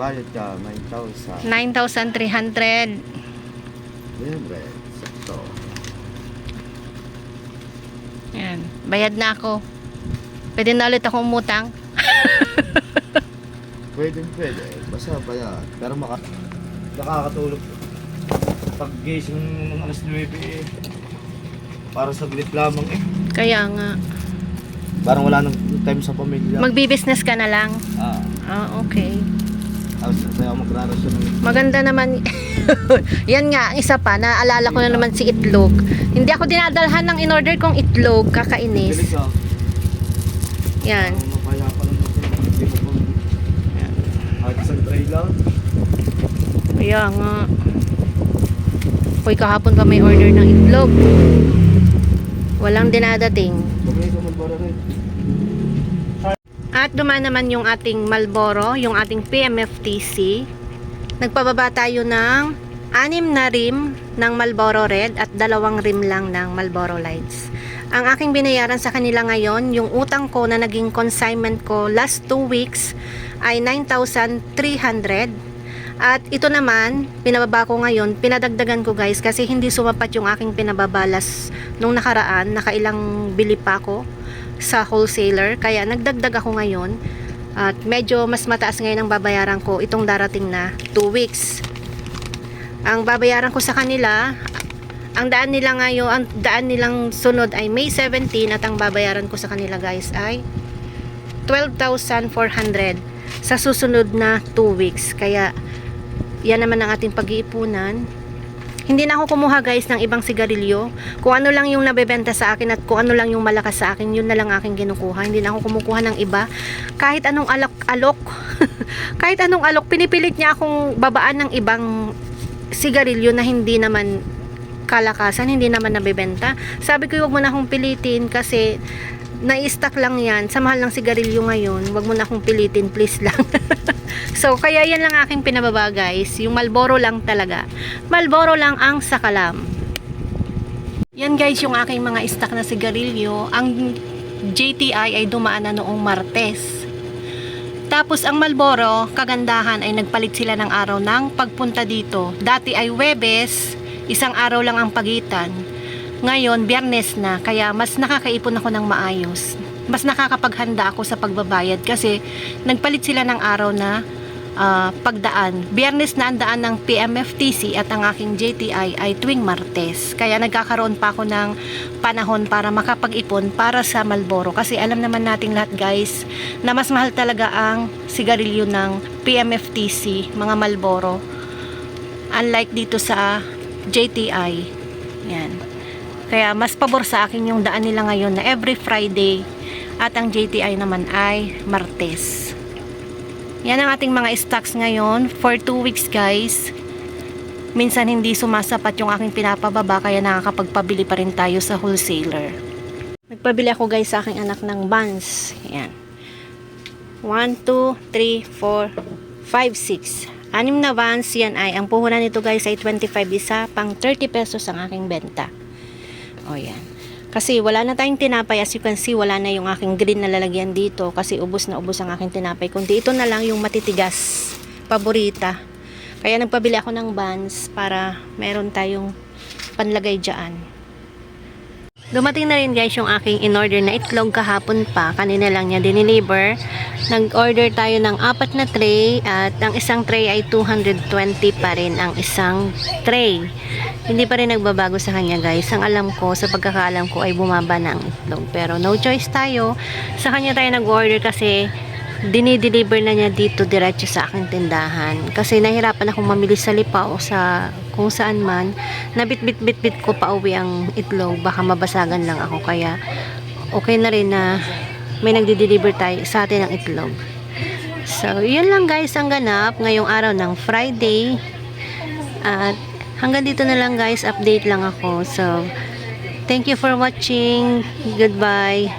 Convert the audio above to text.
Bayad ka, 9,000. 9,300. Yan, red. Sakto. Yan. Bayad na ako. Pwede na ulit ako umutang. Pwede. Basta bayad. Pero nakakatulog. Pag gising ng alas 9 eh. Para saglit lamang eh. Kaya nga. Parang wala nang time sa pamilya. Magbi-business ka na lang. Okay. Kaya magrarasyon ng... Maganda naman. Yan nga, isa pa, naalala ko na naman si itlog. Hindi ako dinadalhan ng in-order kong itlog, kakainis. Bilis ah. Yan. Mapaya pa lang natin. Hindi mo pang... Kahit isang tray lang. Kaya nga. Hoy, kahapon pa may order ng itlog. Walang dinadating. Bagay ka magbara rin. At dumaan naman yung ating Marlboro, yung ating PMFTC. Nagpababa tayo ng 6 na rim ng Marlboro Red at 2 rim lang ng Marlboro Lights. Ang aking binayaran sa kanila ngayon, yung utang ko na naging consignment ko last 2 weeks ay 9,300. At ito naman, pinababa ko ngayon, pinadagdagan ko guys kasi hindi sumapat yung aking pinababalas nung nakaraan, nakailang bili pa ako sa wholesaler, kaya nagdagdag ako ngayon at medyo mas mataas ngayon ang babayaran ko itong darating na 2 weeks. Ang babayaran ko sa kanila, ang daan nila ngayon, ang daan nilang sunod ay May 17 at ang babayaran ko sa kanila guys ay 12,400 sa susunod na 2 weeks. Kaya yan naman ang ating pag-iipunan. Hindi na ako kumuha guys ng ibang sigarilyo. Kung ano lang yung nabebenta sa akin at kung ano lang yung malakas sa akin, yun na lang aking kinukuha. Hindi na ako kumukuha ng iba. Kahit anong alok kahit anong alok, pinipilit niya akong babaan ng ibang sigarilyo na hindi naman kalakasan, hindi naman nabebenta. Sabi ko, huwag mo na akong pilitin kasi na-stock lang yan. Sa mahal ng sigarilyo ngayon, huwag mo na akong pilitin, please lang. So, kaya yan lang aking pinababa guys. Yung Marlboro lang talaga. Marlboro lang ang sakalam. Yan guys yung aking mga stock na sigarilyo. Ang JTI ay dumaan na noong Martes. Tapos ang Marlboro, kagandahan ay nagpalit sila ng araw ng pagpunta dito. Dati ay Huwebes, isang araw lang ang pagitan. Ngayon, Biyernes na, kaya mas nakakaipon ako ng maayos. Mas nakakapaghanda ako sa pagbabayad kasi nagpalit sila ng araw na pagdaan. Biyernes na ang daan ng PMFTC at ang aking JTI ay tuwing Martes. Kaya nagkakaroon pa ako ng panahon para makapag-ipon para sa Marlboro. Kasi alam naman nating lahat guys na mas mahal talaga ang sigarilyo ng PMFTC, mga Marlboro. Unlike dito sa JTI. Yan. Kaya mas pabor sa akin yung daan nila ngayon na every Friday at ang JTI naman ay Martes. Yan ang ating mga stocks ngayon for 2 weeks guys. Minsan hindi sumasapat yung aking pinapababa kaya nakakapagpabili pa rin tayo sa wholesaler. Nagpabili ako guys sa aking anak ng buns. Yan. 1, 2, 3, 4, 5, 6. 6 na buns. Yan ay, ang puhunan nito guys ay 25 isa, pang 30 pesos ang aking benta. O yan. Kasi wala na tayong tinapay, as you can see, wala na yung aking green na lalagyan dito kasi ubos na ubos ang aking tinapay. Kundi ito na lang yung matitigas, paborita. Kaya nagpabili ako ng buns para meron tayong panlagay dyan. Dumating na rin guys yung aking in-order na itlog kahapon pa. Kanina lang niya dineliver. Nag-order tayo ng 4 na tray at ang isang tray ay 220 pa rin ang isang tray. Hindi pa rin nagbabago sa kanya guys. Ang alam ko, sa pagkakaalam ko ay bumaba na ang itlog. Pero no choice tayo. Sa kanya tayo nag-order kasi dinideliver na niya dito diretso sa aking tindahan. Kasi nahirapan akong mamili sa Lipaw sa kung saan man. Nabit-bit-bit ko pa uwi ang itlog. Baka mabasagan lang ako. Kaya okay na rin na may nagdi-deliver tayo sa atin ng itlog. So, yun lang guys ang ganap ngayong araw ng Friday. At hanggang dito na lang guys, update lang ako. So, thank you for watching. Goodbye.